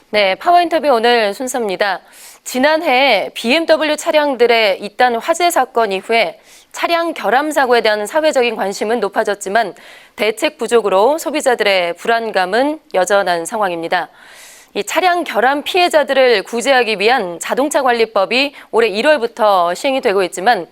네, 파워인터뷰 오늘 순서입니다. 지난해 BMW 차량들의 잇따른 화재 사건 이후에 차량 결함 사고에 대한 사회적인 관심은 높아졌지만 대책 부족으로 소비자들의 불안감은 여전한 상황입니다. 이 차량 결함 피해자들을 구제하기 위한 자동차 관리법이 올해 1월부터 시행이 되고 있지만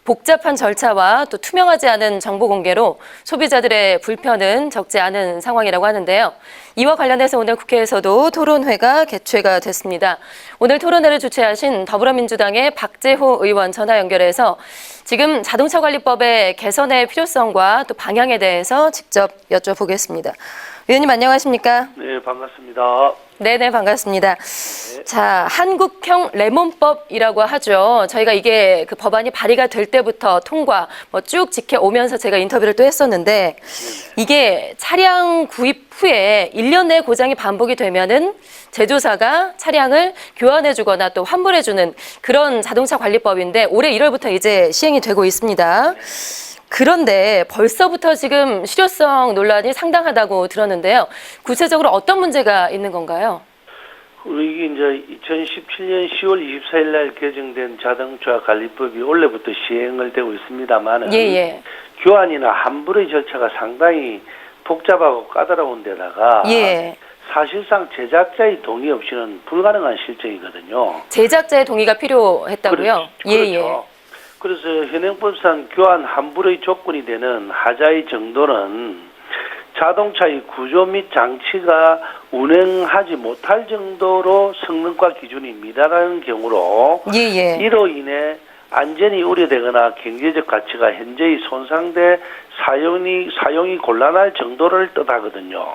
복잡한 절차와 또 투명하지 않은 정보 공개로 소비자들의 불편은 적지 않은 상황이라고 하는데요. 이와 관련해서 오늘 국회에서도 토론회가 개최가 됐습니다. 오늘 토론회를 주최하신 더불어민주당의 박재호 의원 전화 연결해서 지금 자동차 관리법의 개선의 필요성과 또 방향에 대해서 직접 여쭤보겠습니다. 의원님 안녕하십니까? 네, 반갑습니다. 네네, 반갑습니다. 자, 한국형 레몬법이라고 하죠. 저희가 이게 그 법안이 발의가 될 때부터 통과 쭉 지켜오면서 제가 인터뷰를 또 했었는데 이게 차량 구입 후에 1년 내에 고장이 반복이 되면은 제조사가 차량을 교환해주거나 또 환불해주는 그런 자동차 관리법인데 올해 1월부터 이제 시행이 되고 있습니다. 그런데 벌써부터 지금 실효성 논란이 상당하다고 들었는데요. 구체적으로 어떤 문제가 있는 건가요? 이게 이제 2017년 10월 24일 날 개정된 자동차 관리법이 원래부터 시행을 되고 있습니다만 교환이나 환불의 절차가 상당히 복잡하고 까다로운 데다가 사실상 제작자의 동의 없이는 불가능한 실정이거든요. 제작자의 동의가 필요했다고요? 그렇죠. 그래서 현행법상 교환 환불의 조건이 되는 하자의 정도는 자동차의 구조 및 장치가 운행하지 못할 정도로 성능과 기준이 미달하는 경우로 이로 인해 안전이 우려되거나 경제적 가치가 현저히 손상돼 사용이 곤란할 정도를 뜻하거든요.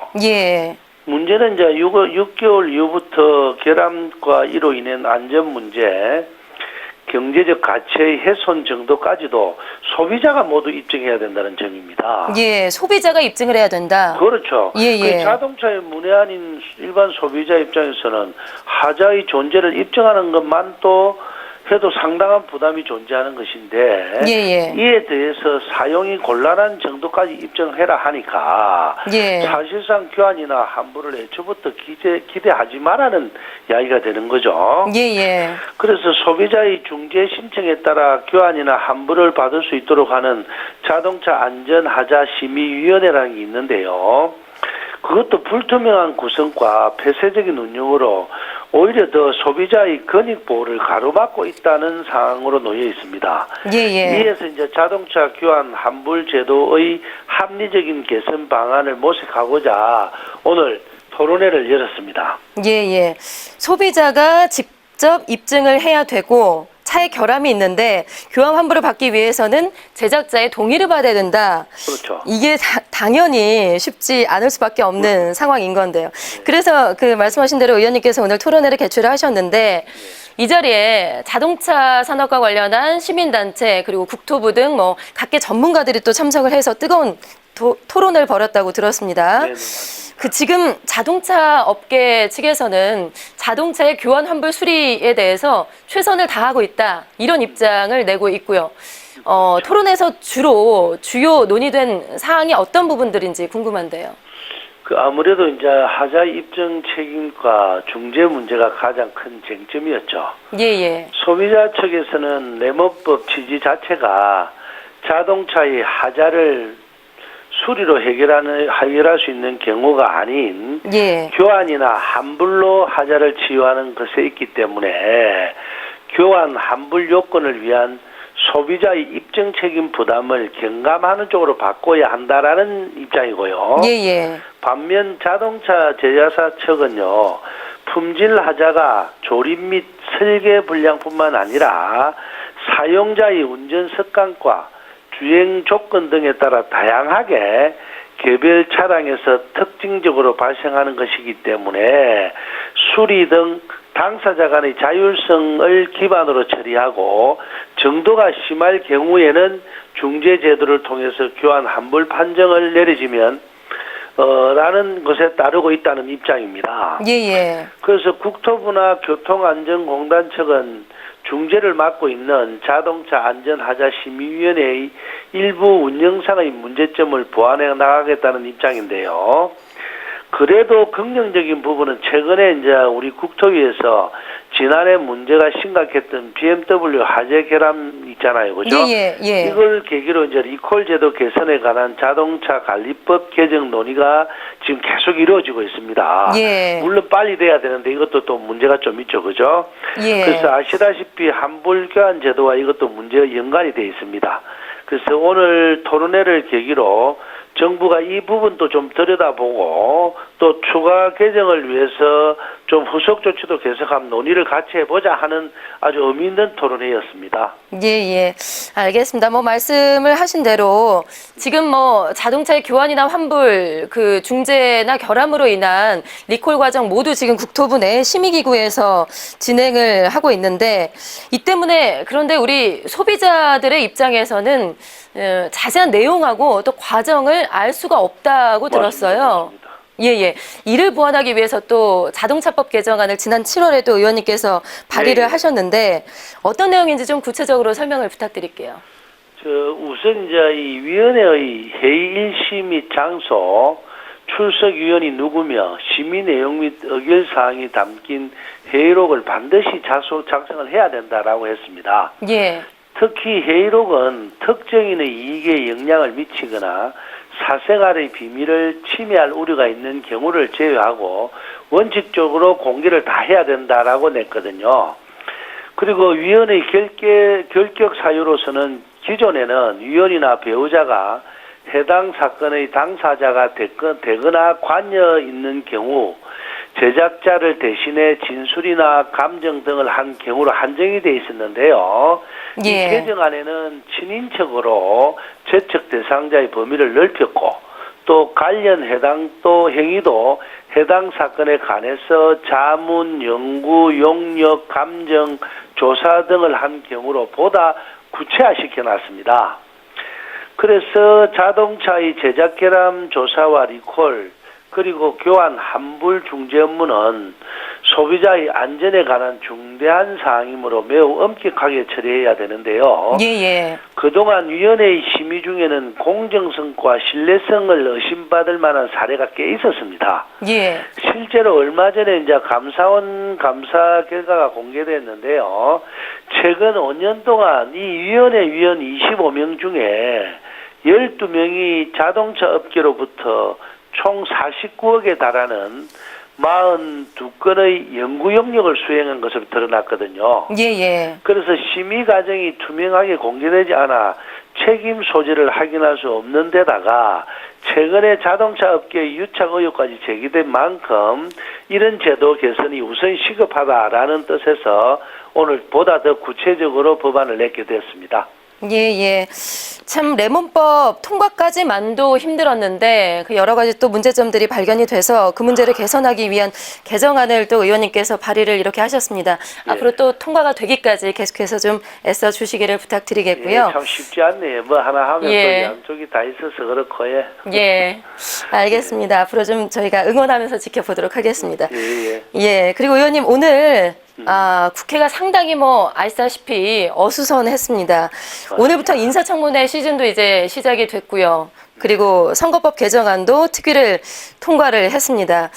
문제는 이제 6개월 이후부터 결함과 이로 인한 안전 문제, 경제적 가치의 훼손 정도까지도 소비자가 모두 입증해야 된다는 점입니다. 소비자가 입증을 해야 된다. 그렇죠. 그 자동차의 문외한인 일반 소비자 입장에서는 하자의 존재를 입증하는 것만 또 해도 상당한 부담이 존재하는 것인데 이에 대해서 사용이 곤란한 정도까지 입증해라 하니까 사실상 교환이나 환불을 애초부터 기대하지 말라는 이야기가 되는 거죠. 그래서 소비자의 중재 신청에 따라 교환이나 환불을 받을 수 있도록 하는 자동차 안전하자 심의위원회라는 게 있는데요. 그것도 불투명한 구성과 폐쇄적인 운영으로 오히려 더 소비자의 권익 보호를 가로막고 있다는 상황으로 놓여 있습니다. 이에서 이제 자동차 교환 환불 제도의 합리적인 개선 방안을 모색하고자 오늘 토론회를 열었습니다. 소비자가 직접 입증을 해야 되고 차에 결함이 있는데 교환 환불을 받기 위해서는 제작자의 동의를 받아야 된다. 그렇죠. 이게 당연히 쉽지 않을 수밖에 없는 상황인 건데요. 그래서 그 말씀하신 대로 의원님께서 오늘 토론회를 개최를 하셨는데 이 자리에 자동차 산업과 관련한 시민단체 그리고 국토부 등 각계 전문가들이 또 참석을 해서 뜨거운 토론을 벌였다고 들었습니다. 지금 자동차 업계 측에서는 자동차의 교환 환불 수리에 대해서 최선을 다하고 있다. 이런 입장을 내고 있고요. 토론에서 주요 논의된 사항이 어떤 부분들인지 궁금한데요. 아무래도 이제 하자 입증 책임과 중재 문제가 가장 큰 쟁점이었죠. 소비자 측에서는 레몬법 취지 자체가 자동차의 하자를 수리로 해결할 수 있는 경우가 아닌 교환이나 환불로 하자를 치유하는 것에 있기 때문에 교환 환불 요건을 위한 소비자의 입증 책임 부담을 경감하는 쪽으로 바꿔야 한다라는 입장이고요. 반면 자동차 제작사 측은요, 품질 하자가 조립 및 설계 불량뿐만 아니라 사용자의 운전 습관과 주행 조건 등에 따라 다양하게 개별 차량에서 특징적으로 발생하는 것이기 때문에 수리 등 당사자 간의 자율성을 기반으로 처리하고 정도가 심할 경우에는 중재 제도를 통해서 교환 환불 판정을 내려지면 라는 것에 따르고 있다는 입장입니다. 그래서 국토부나 교통안전공단 측은 중재를 맡고 있는 자동차 안전하자 심의위원회의 일부 운영상의 문제점을 보완해 나가겠다는 입장인데요. 그래도 긍정적인 부분은 최근에 이제 우리 국토위에서 지난해 문제가 심각했던 BMW 화재 결함 있잖아요, 그죠? 이걸 계기로 이제 리콜 제도 개선에 관한 자동차 관리법 개정 논의가 지금 계속 이루어지고 있습니다. 물론 빨리 돼야 되는데 이것도 또 문제가 좀 있죠, 그죠? 그래서 아시다시피 환불 교환 제도와 이것도 문제가 연관이 돼 있습니다. 그래서 오늘 토론회를 계기로 정부가 이 부분도 좀 들여다보고 또 추가 개정을 위해서 좀 후속 조치도 계속한 논의를 같이 해보자 하는 아주 의미 있는 토론회였습니다. 알겠습니다. 뭐 말씀을 하신 대로 지금 뭐 자동차의 교환이나 환불, 그 중재나 결함으로 인한 리콜 과정 모두 지금 국토부 내 심의기구에서 진행을 하고 있는데 이 때문에 그런데 우리 소비자들의 입장에서는 자세한 내용하고 또 과정을 알 수가 없다고 들었어요. 이를 보완하기 위해서 또 자동차법 개정안을 지난 7월에도 의원님께서 발의를 하셨는데 어떤 내용인지 좀 구체적으로 설명을 부탁드릴게요. 우선 이제 이 위원회의 회의 일시 및 장소, 출석 위원이 누구며 심의 내용 및 의결 사항이 담긴 회의록을 반드시 작성을 해야 된다라고 했습니다. 특히 회의록은 특정인의 이익에 영향을 미치거나 사생활의 비밀을 침해할 우려가 있는 경우를 제외하고 원칙적으로 공개를 다 해야 된다라고 냈거든요. 그리고 위원의 결격 사유로서는 기존에는 위원이나 배우자가 해당 사건의 당사자가 되거나 관여 있는 경우 제작자를 대신해 진술이나 감정 등을 한 경우로 한정이 돼 있었는데요. 이 개정안에는 친인척으로 제척 대상자의 범위를 넓혔고 또 관련 해당 또 행위도 해당 사건에 관해서 자문, 연구, 용역, 감정, 조사 등을 한 경우로 보다 구체화시켜 놨습니다. 그래서 자동차의 제작 결함 조사와 리콜 그리고 교환, 환불, 중재 업무는 소비자의 안전에 관한 중대한 사항이므로 매우 엄격하게 처리해야 되는데요. 그동안 위원회의 심의 중에는 공정성과 신뢰성을 의심받을 만한 사례가 꽤 있었습니다. 실제로 얼마 전에 이제 감사원 감사 결과가 공개됐는데요. 최근 5년 동안 이 위원회 위원 25명 중에 12명이 자동차 업계로부터 총 49억에 달하는 42건의 연구 영역을 수행한 것으로 드러났거든요. 그래서 심의 과정이 투명하게 공개되지 않아 책임 소재를 확인할 수 없는 데다가 최근에 자동차 업계의 유착 의혹까지 제기된 만큼 이런 제도 개선이 우선 시급하다라는 뜻에서 오늘 보다 더 구체적으로 법안을 냈게 됐습니다. 참 레몬법 통과까지만도 힘들었는데 그 여러 가지 또 문제점들이 발견이 돼서 그 문제를 개선하기 위한 개정안을 또 의원님께서 발의를 이렇게 하셨습니다. 앞으로 또 통과가 되기까지 계속해서 좀 애써 주시기를 부탁드리겠고요. 참 쉽지 않네요. 뭐 하나 하면 또 양쪽이 다 있어서 그렇고 알겠습니다. 앞으로 좀 저희가 응원하면서 지켜보도록 하겠습니다. 그리고 의원님 오늘 국회가 상당히 뭐 아시다시피 어수선했습니다. 오늘부터 인사청문회 시즌도 이제 시작이 됐고요. 그리고 선거법 개정안도 특위를 통과를 했습니다.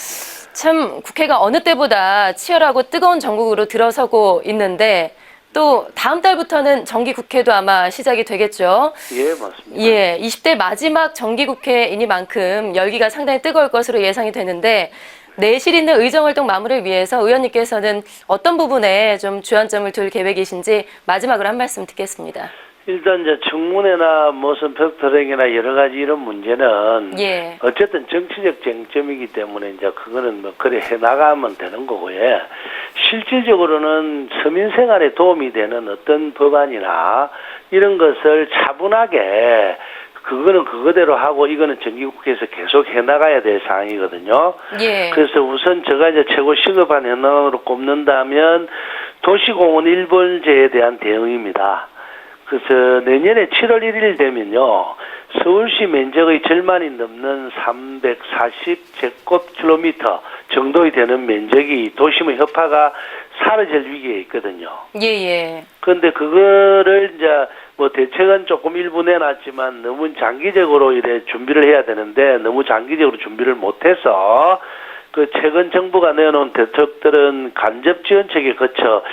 참 국회가 어느 때보다 치열하고 뜨거운 정국으로 들어서고 있는데 또 다음 달부터는 정기국회도 아마 시작이 되겠죠. 맞습니다. 20대 마지막 정기국회이니만큼 열기가 상당히 뜨거울 것으로 예상이 되는데 내실 있는 의정활동 마무리를 위해서 의원님께서는 어떤 부분에 좀 주안점을 둘 계획이신지 마지막으로 한 말씀 듣겠습니다. 일단 이제 청문회나 무슨 벽토령이나 여러 가지 이런 문제는 어쨌든 정치적 쟁점이기 때문에 이제 그거는 뭐 그래 해 나가면 되는 거고요. 실질적으로는 서민 생활에 도움이 되는 어떤 법안이나 이런 것을 차분하게 그거는 그거대로 하고 이거는 정기국회에서 계속 해나가야 될 사항이거든요. 그래서 우선 제가 이제 최고 시급한 현안으로 꼽는다면 도시공원 일벌제에 대한 대응입니다. 그래서 내년에 7월 1일 되면요. 서울시 면적의 절반이 넘는 340제곱킬로미터 정도이 되는 면적이 도심의 협화가 사라질 위기에 있거든요. 그런데 그거를 이제 뭐 대책은 조금 일부 내놨지만 너무 장기적으로 이래 준비를 해야 되는데 너무 장기적으로 준비를 못해서 그 최근 정부가 내놓은 대책들은 간접 지원책에 거쳐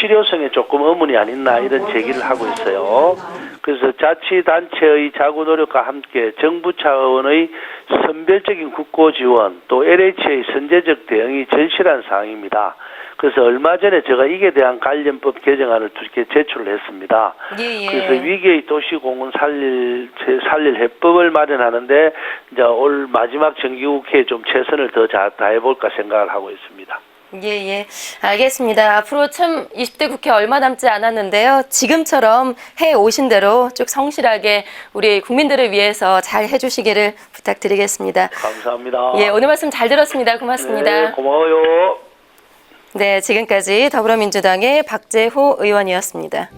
실효성에 조금 의문이 아닌나 이런 제기를 하고 있어요. 그래서 자치단체의 자구 노력과 함께 정부 차원의 선별적인 국고 지원 또 LH의 선제적 대응이 절실한 사항입니다. 그래서 얼마 전에 제가 이에 대한 관련법 개정안을 2개 제출을 했습니다. 그래서 위기의 도시공원 살릴 해법을 마련하는데 이제 올 마지막 정기국회에 좀 최선을 더 다해볼까 생각을 하고 있습니다. 예. 알겠습니다. 앞으로 참 20대 국회 얼마 남지 않았는데요. 지금처럼 해 오신 대로 쭉 성실하게 우리 국민들을 위해서 잘 해주시기를 부탁드리겠습니다. 감사합니다. 예, 오늘 말씀 잘 들었습니다. 고맙습니다. 네, 고마워요. 네, 지금까지 더불어민주당의 박재호 의원이었습니다.